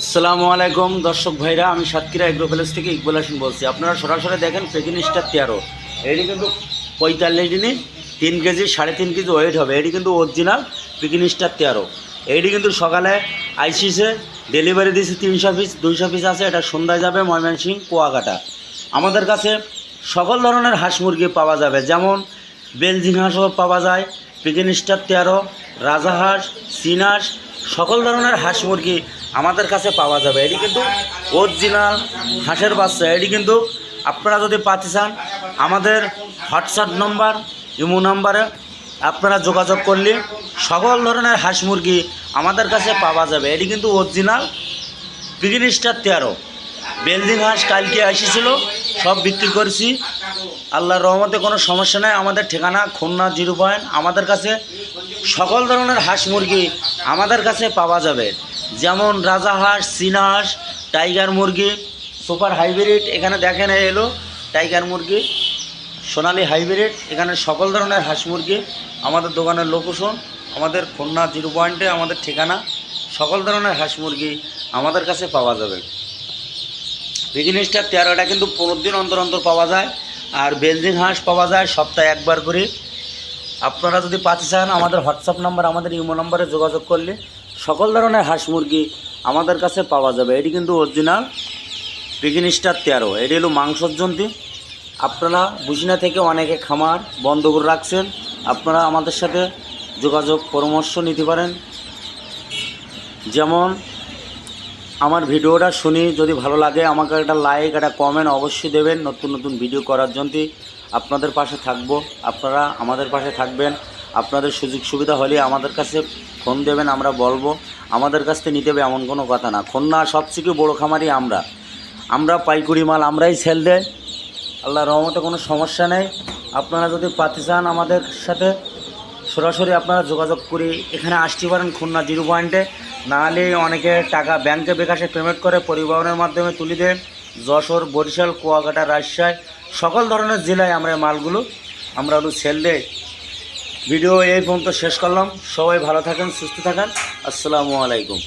আসসালামু আলাইকুম দর্শক ভাইরা, আমি সাতক্ষীরা এগ্রো প্যালেস থেকে ইকবাল হাসান বলছি। আপনারা সরাসরি দেখেন পেকিং স্টার 13। এটি কিন্তু 45 দিনে 3 কেজি 3.5 কেজি ওয়েট হবে। এটি কিন্তু অরিজিনাল পেকিং স্টার 13। এটি কিন্তু সকালে আইসিসে ডেলিভারি দিয়েছি 300 পিস, 200 পিস আছে। এটা সন্ধ্যায় যাবে ময়মনসিংহ কুয়াকাটা। আমাদের কাছে সকল ধরনের হাঁস মুরগি পাওয়া যাবে, যেমন বেলজিং হাঁসও পাওয়া যায়, পেকিং স্টার 13, রাজাহাঁস, চীন হাঁস, সকল ধরনের হাঁস মুরগি আমাদের কাছে পাওয়া যাবে। এটি কিন্তু অরিজিনাল হাঁসের বাচ্চা। এটি কিন্তু আপনারা যদি পাতে চান, আমাদের হোয়াটসঅ্যাপ নম্বর, ইমো নাম্বারে আপনারা যোগাযোগ করলে সকল ধরনের হাঁস মুরগি আমাদের কাছে পাওয়া যাবে। এটি কিন্তু অরিজিনাল পেকিং স্টার 13। বেলজিং হাঁস কালকে এসেছিল, সব বিক্রি করেছি। আল্লাহর রহমতে কোনো সমস্যা নেই। আমাদের ঠিকানা খুলনা 0 পয়েন্ট। আমাদের কাছে সকল ধরনের হাঁস মুরগি আমাদের কাছে পাওয়া যাবে, যেমন রাজাহাঁস, চীনা হাঁস, টাইগার মুরগি, সুপার হাইব্রিড। এখানে দেখেন এলো টাইগার মুরগি, সোনালি হাইব্রিড। এখানে সকল ধরনের হাঁস মুরগি আমাদের দোকানের লোকেশন আমাদের খুলনা 0 পয়েন্টে আমাদের ঠিকানা। সকল ধরনের হাঁস মুরগি আমাদের কাছে পাওয়া যাবে। পেকিং স্টার 13টা কিন্তু 15 দিন অন্তর অন্তর পাওয়া যায়, আর বেলজিং হাঁস পাওয়া যায় সপ্তাহে একবার করে। আপনারা যদি পাতে চান, আমাদের হোয়াটসঅ্যাপ নাম্বার, আমাদের ইমো নম্বরে যোগাযোগ করলে সকল ধরনের হাঁস মুরগি আমাদের কাছে পাওয়া যাবে। এটি কিন্তু অরিজিনাল পেকিং স্টার 13। এটি হলো মাংসর জন্তি। আপনারা বুসিনা থেকে অনেকে খামার বন্ধ করে রাখছেন, আপনারা আমাদের সাথে যোগাযোগ পরামর্শ নিতে পারেন। যেমন আমার ভিডিওটা শুনি যদি ভালো লাগে, আমাকে একটা লাইক, একটা কমেন্ট অবশ্যই দেবেন। নতুন নতুন ভিডিও করার জন্য আপনাদের পাশে থাকবো, আপনারা আমাদের পাশে থাকবেন। আপনাদের সুযোগ সুবিধা হলে আমাদের কাছে ফোন দেবেন, আমরা বলবো। আমাদের কাছ থেকে নিতে হবে এমন কোনো কথা না। খুলনা সবথেকে বড়ো খামারি আমরা পাইকারি মাল আমরাই সেল দেয়। আল্লাহর রহমতে কোনো সমস্যা নেই। আপনারা যদি পাতে চান, আমাদের সাথে সরাসরি আপনারা যোগাযোগ করে এখানে আসতে পারেন খুলনা 0 পয়েন্টে। নাহলে অনেকে টাকা ব্যাংকে বিকাশে পেমেন্ট করে পরিবহনের মাধ্যমে তুলে দেন। যশোর, বরিশাল, কুয়াকাটা, রাজশাহী, সকল ধরনের জেলায় আমরা মালগুলো আমরা সেল দেই। ভিডিও এই পর্যন্ত শেষ করলাম। সবাই ভালো থাকেন, সুস্থ থাকেন। আসসালামু আলাইকুম।